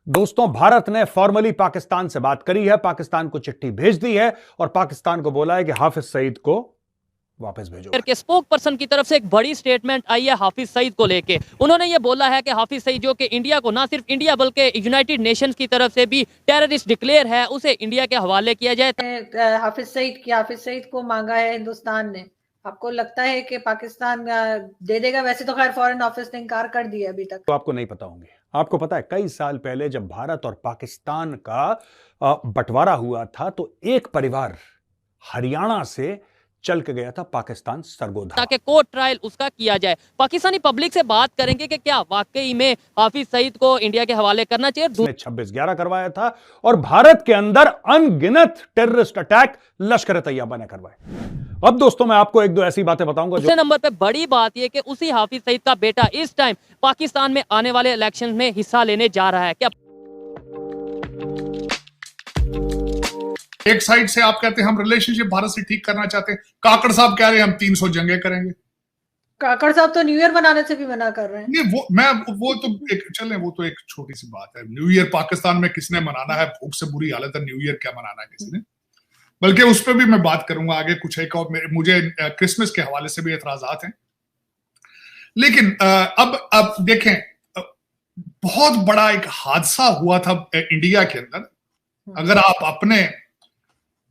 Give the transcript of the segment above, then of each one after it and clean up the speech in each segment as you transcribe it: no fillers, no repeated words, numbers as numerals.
दोस्तों, भारत ने फॉर्मली पाकिस्तान से बात करी है, पाकिस्तान को चिट्ठी भेज दी है और पाकिस्तान को बोला है कि हाफिज सईद को वापस भेजो। के स्पोक पर्सन की तरफ से एक बड़ी स्टेटमेंट आई है हाफिज सईद को लेके। उन्होंने ये बोला है कि हाफिज सईद जो कि इंडिया को, ना सिर्फ इंडिया बल्कि यूनाइटेड नेशंस की तरफ से भी टेररिस्ट डिक्लेयर है, उसे इंडिया के हवाले किया जाए। हाफिज सईद को मांगा है हिंदुस्तान ने। आपको लगता है कि पाकिस्तान दे देगा? वैसे तो खैर फॉरेन ऑफिस ने इनकार कर दिया अभी तक। तो आपको नहीं पता होंगे। आपको पता है कई साल पहले जब भारत और पाकिस्तान का बंटवारा हुआ था तो एक परिवार हरियाणा से चल के गया था पाकिस्तान सरगोधा, ताकि कोर्ट ट्रायल उसका किया जाए। पाकिस्तानी पब्लिक से बात करेंगे कि क्या वाकई में हाफिज सईद को इंडिया के हवाले करना चाहिए। 26/11 करवाया था और भारत के अंदर अनगिनत टेररिस्ट अटैक लश्कर तैयबा ने करवाए। अब दोस्तों, मैं आपको एक दो ऐसी बातें बताऊंगा। दूसरे नंबर पे बड़ी बात यह कि उसी हाफिज सईद का बेटा इस टाइम पाकिस्तान में आने वाले इलेक्शन में हिस्सा लेने जा रहा है। क्या एक साइड से आप कहते हैं हम रिलेशनशिप भारत से ठीक करना चाहते हैं, काकड़ साहब कह रहे हैं हम 300 जंगे करेंगे। काकड़ साहब तो न्यू ईयर मनाने से भी मना कर रहे हैं। नहीं, वो तो एक छोटी सी बात है। न्यू ईयर पाकिस्तान में किसने मनाना है? भूख से बुरी हालत है, न्यू ईयर क्या मनाना है किसी ने? बल्कि उस पर भी मैं बात करूंगा आगे। कुछ एक और मुझे क्रिसमस के हवाले से भी एतराजात हैं। लेकिन अब देखें, बहुत बड़ा एक हादसा हुआ था इंडिया के अंदर। अगर आप अपने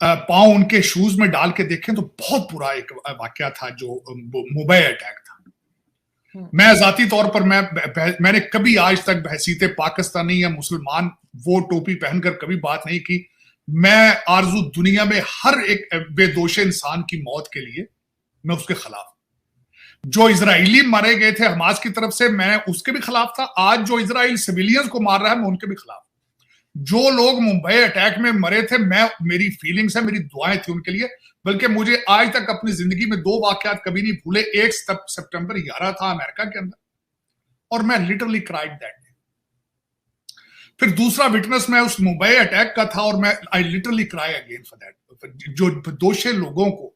पांव उनके शूज में डाल के देखें तो बहुत बुरा एक वाकया था जो मुंबई अटैक था। मैं जाती तौर पर मैंने कभी आज तक बहसीते पाकिस्तानी या मुसलमान वो टोपी पहनकर कभी बात नहीं की। मैं आरजू दुनिया में हर एक बेदोश इंसान की मौत के लिए मैं उसके खिलाफ। जो इजरायली मारे गए थे हमास की तरफ से, मैं उसके भी खिलाफ था। आज जो इजराइल सिविलियंस को मार रहा है, मैं उनके भी खिलाफ। जो लोग मुंबई अटैक में मरे थे, मेरी फीलिंग्स है, मेरी दुआएं थी उनके लिए। बल्कि मुझे आज तक अपनी जिंदगी में दो वाकयात कभी नहीं भूले। एक सितंबर 11 था अमेरिका के अंदर, और मैं लिटरली क्राइड दैट डे। फिर दूसरा विटनेस मैं उस मुंबई अटैक का था, और I literally cry again for that. जो दोषी लोगों को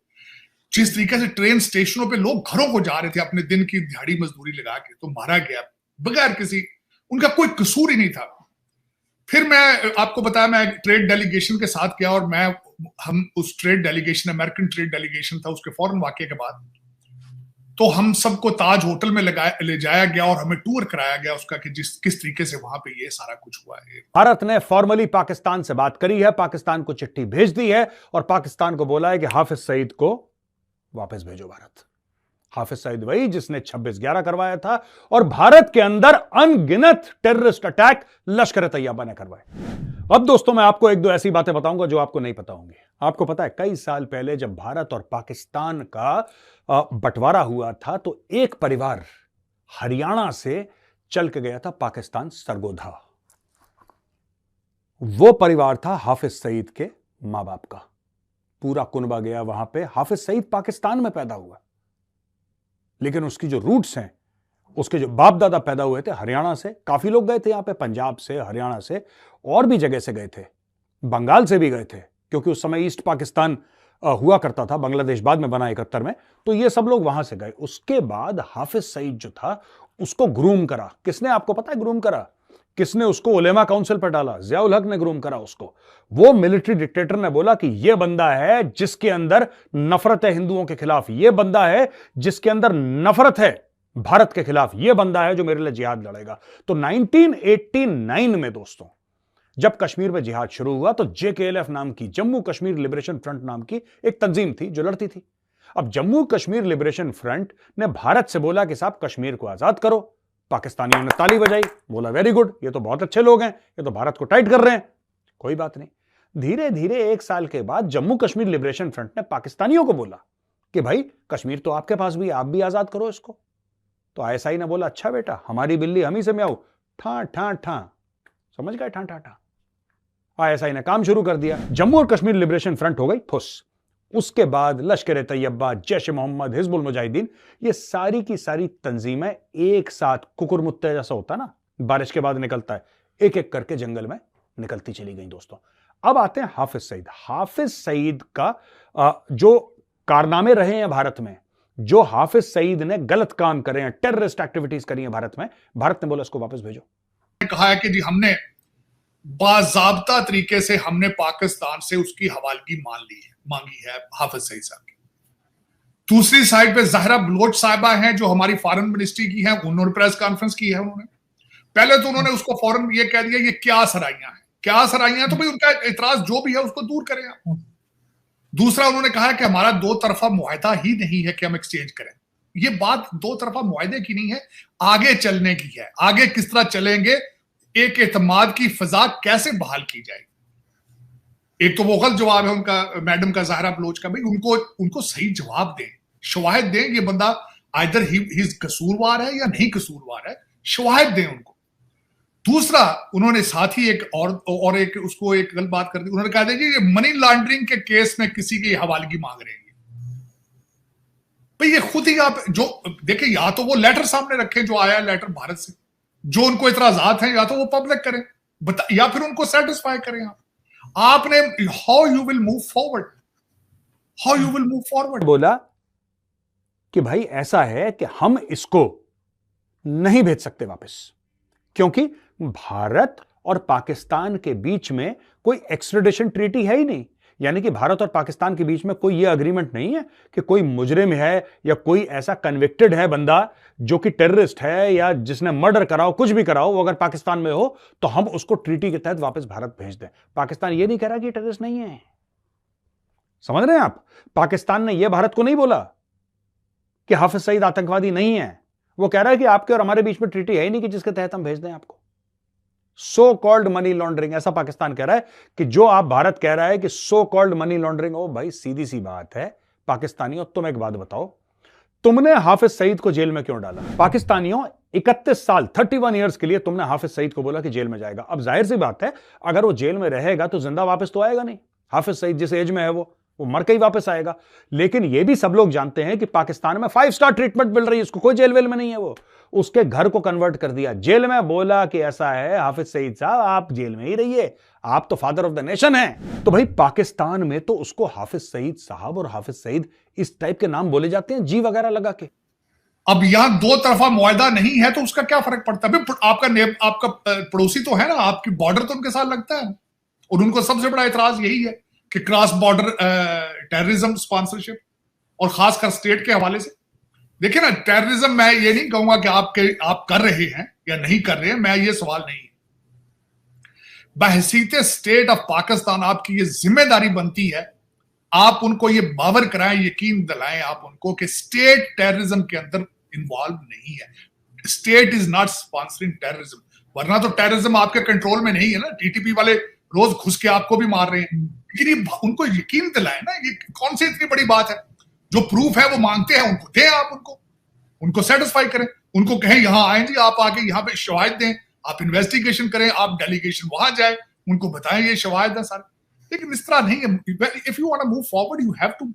जिस तरीके से ट्रेन स्टेशनों पे लोग घरों को जा रहे थे अपने दिन की दिहाड़ी मजदूरी लगा के, तो मारा गया बगैर किसी, उनका कोई कसूर ही नहीं था। फिर मैं आपको बताया, मैं ट्रेड डेलीगेशन के साथ गया, और हम उस trade delegation, American trade delegation था, उसके फौरन वाकये के बाद तो हम सबको ताज होटल में ले जाया गया और हमें टूर कराया गया उसका कि किस तरीके से वहां पे ये सारा कुछ हुआ है। भारत ने फॉर्मली पाकिस्तान से बात करी है, पाकिस्तान को चिट्ठी भेज दी है और पाकिस्तान को बोला है कि हाफिज सईद को वापस भेजो भारत। हाफिज सईद वही जिसने 26/11 करवाया था और भारत के अंदर अनगिनत टेररिस्ट अटैक लश्कर तैयबा ने करवाए। अब दोस्तों, मैं आपको एक दो ऐसी बातें बताऊंगा जो आपको नहीं पता होंगी। आपको पता है कई साल पहले जब भारत और पाकिस्तान का बंटवारा हुआ था तो एक परिवार हरियाणा से चल के गया था पाकिस्तान सरगोधा। वो परिवार था हाफिज सईद के मां बाप का। पूरा कुनबा गया वहां पे। हाफिज सईद पाकिस्तान में पैदा हुआ, लेकिन उसकी जो रूट्स हैं, उसके जो बाप दादा पैदा हुए थे हरियाणा से। काफी लोग गए थे यहां पे, पंजाब से, हरियाणा से, और भी जगह से गए थे, बंगाल से भी गए थे, क्योंकि उस समय ईस्ट पाकिस्तान हुआ करता था, बांग्लादेश बाद में बना 71 में, तो ये सब लोग वहां से गए। उसके बाद हाफिज सईद जो था उसको ग्रूम करा। किसने? आपको पता है ग्रूम करा किसने? उसको उलेमा काउंसिल पर डाला, जियाउल हक ने ग्रूम करा उसको। वो मिलिट्री डिक्टेटर ने बोला कि यह बंदा है जिसके अंदर नफरत है हिंदुओं के खिलाफ, यह बंदा है जिसके अंदर नफरत है भारत के खिलाफ, यह बंदा है जो मेरे लिए जिहाद लड़ेगा। तो 1989 में दोस्तों, जब कश्मीर में जिहाद शुरू हुआ तो JKLF नाम की, जम्मू कश्मीर लिबरेशन फ्रंट नाम की एक तंजीम थी जो लड़ती थी। अब जम्मू कश्मीर लिबरेशन फ्रंट ने भारत से बोला कि साहब कश्मीर को आजाद करो। पाकिस्तानियों ने ताली बजाई, बोला वेरी गुड, ये तो बहुत अच्छे लोग हैं, ये तो भारत को टाइट कर रहे हैं, कोई बात नहीं। धीरे धीरे एक साल के बाद जम्मू कश्मीर लिबरेशन फ्रंट ने पाकिस्तानियों को बोला कि भाई कश्मीर तो आपके पास भी, आप भी आजाद करो इसको। तो ISI ने बोला अच्छा बेटा, हमारी बिल्ली हम ही से म्याऊं, ठा ठा ठा, समझ गए, ठा ठा ठा। ISI ने काम शुरू कर दिया, जम्मू और कश्मीर लिबरेशन फ्रंट हो गई फुस। उसके बाद लश्कर तैयबा, जैश मोहम्मद, हिजबुल मुजाहिदीन, ये सारी की सारी तंजीमें एक साथ, कुकुरमुत्ते जैसा होता ना, बारिश के बाद निकलता है, एक एक करके जंगल में निकलती चली गई दोस्तों। अब आते हैं हाफिज सईद। हाफिज सईद का जो कारनामे रहे हैं भारत में, जो हाफिज सईद ने गलत काम करे हैं, टेररिस्ट एक्टिविटीज करी हैं भारत में, भारत ने बोला इसको वापस भेजो। कहा है कि जी हमने बाज़ाब्ता तरीके से हमने पाकिस्तान से उसकी हवालगी मांगी है हाफिज सईद साहब की। दूसरी साइड पे ज़हरा बलोच साहिबा हैं जो हमारी फॉरेन मिनिस्ट्री की हैं, उन्होंने प्रेस कॉन्फ्रेंस की है। उन्होंने पहले तो उन्होंने उसको फौरन ये कह दिया ये क्या सराइयां हैं, क्या सराइयां, तो भाई उनका इतराज जो भी है उसको दूर करें आप। दूसरा उन्होंने कहा कि हमारा दो तरफा मुआहदा ही नहीं है कि हम एक्सचेंज करें। ये बात दो तरफा मुआहदे की नहीं है, आगे चलने की है। आगे किस तरह चलेंगे, एक एतमाद की फिजा कैसे बहाल की जाएगी। एक तो वो गलत जवाब है उनका, मैडम का, ज़हरा बलोच का। भाई उनको सही जवाब दें, शवाहिद दें, ये बंदा आइदर ही कसूरवार है या नहीं कसूरवार है, शवाहिद दें उनको। दूसरा उन्होंने साथ ही एक और एक उसको एक गलत बात कर दी। उन्होंने कहा था कि ये मनी लॉन्ड्रिंग के केस में किसी की हवालगी मांग रहे हैं। भाई ये खुद ही आप जो देखिए, या तो वो लेटर सामने रखें जो आया लेटर भारत से, जो उनको इतराजात हैं, या तो वो पब्लिक करें, या फिर उनको सेटिस्फाई करें। आपने how you will move forward बोला कि भाई ऐसा है कि हम इसको नहीं भेज सकते वापस, क्योंकि भारत और पाकिस्तान के बीच में कोई एक्स्ट्रेडिशन ट्रीटी है ही नहीं। यानी कि भारत और पाकिस्तान के बीच में कोई यह अग्रीमेंट नहीं है कि कोई मुजरिम है या कोई ऐसा कन्विक्टेड है बंदा जो कि टेररिस्ट है या जिसने मर्डर कराओ, कुछ भी कराओ, वो अगर पाकिस्तान में हो तो हम उसको ट्रीटी के तहत वापस भारत भेज दें। पाकिस्तान ये नहीं कह रहा कि टेररिस्ट नहीं है। समझ रहे हैं आप? पाकिस्तान ने यह भारत को नहीं बोला कि हाफिज सईद आतंकवादी नहीं है। वो कह रहा है कि आपके और हमारे बीच में ट्रीटी है ही नहीं कि जिसके तहत हम भेज दें आपको। सो कॉल्ड मनी लॉन्ड्रिंग, ऐसा पाकिस्तान कह रहा है कि जो आप भारत कह रहा है कि सो कॉल्ड मनी लॉन्ड्रिंग हो। भाई सीधी सी बात है पाकिस्तानियों, तुम एक बात बताओ, तुमने हाफिज सईद को जेल में क्यों डाला? पाकिस्तानियों 31 साल 31 ईयर्स के लिए तुमने हाफिज सईद को बोला कि जेल में जाएगा। अब जाहिर सी बात है अगर वो जेल में रहेगा तो जिंदा वापस तो आएगा नहीं। हाफिज सईद जिस एज में है वो मर के ही वापस आएगा। लेकिन ये भी सब लोग जानते हैं कि पाकिस्तान में 5 स्टार ट्रीटमेंट मिल रही है, उसको कोई जेल वेल में नहीं है। वो उसके घर को कन्वर्ट कर दिया जेल में। बोला कि ऐसा है हाफिज सईद साहब, आप जेल में ही रहिए, आप तो फादर ऑफ द नेशन हैं। तो भाई पाकिस्तान में तो उसको हाफिज सईद साहब और हाफिज सईद इस टाइप के नाम बोले जाते हैं, जी वगैरह लगा के। अब यहां दो तरफा मुआहदा नहीं है तो उसका क्या फर्क पड़ता है? आपका पड़ोसी तो है ना, आपकी बॉर्डर तो उनके साथ लगता है। और उनको सबसे बड़ा इतराज यही है कि क्रॉस बॉर्डर टेररिज्म स्पॉन्सरशिप, और खासकर स्टेट के हवाले से। देखिए ना, टेररिज्म मैं ये नहीं कहूंगा कि आप कर रहे हैं या नहीं कर रहे हैं, मैं ये सवाल नहीं है। बहसीते स्टेट ऑफ पाकिस्तान आपकी ये जिम्मेदारी बनती है, आप उनको ये बावर कराएं, यकीन दिलाएं आप उनको कि स्टेट टेररिज्म के अंदर इन्वॉल्व नहीं है। State is not sponsoring terrorism, वरना तो टेररिज्म आपके कंट्रोल में नहीं है ना। टीटीपी वाले रोज घुस के आपको भी मार रहे हैं। लेकिन ये उनको यकीन दिलाएं ना, ये कौन सी इतनी बड़ी बात है? जो प्रूफ है वो मांगते हैं, उनको दें आप, उनको सेटिस्फाई करें, उनको कहें यहां आए जी, आप आके यहाँ पे शवाहिद दें, आप इन्वेस्टिगेशन करें, आप डेलीगेशन वहां जाए, उनको बताएं ये शवाहिद है सारे। लेकिन इस तरह नहीं है। If you want to move forward you have to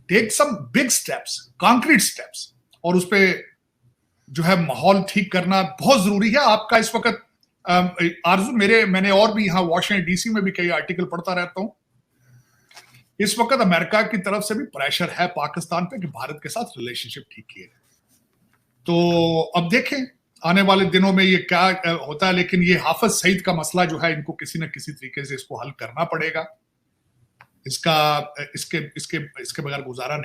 take some big steps, concrete steps, और उस पे जो है माहौल ठीक करना बहुत जरूरी है। आपका इस वक्त आरजू, मैंने और भी यहाँ वॉशिंगटन डीसी में भी कई आर्टिकल पढ़ता रहता हूँ। इस वक्त अमेरिका की तरफ से भी प्रेशर है पाकिस्तान पे कि भारत के साथ रिलेशनशिप ठीक किए। तो अब देखें आने वाले दिनों में ये क्या होता है। लेकिन ये हाफिज सईद का मसला जो है, इनको किसी न किसी तरीके से इसको हल करना पड़ेगा। इसके बगैर गुजारा नहीं।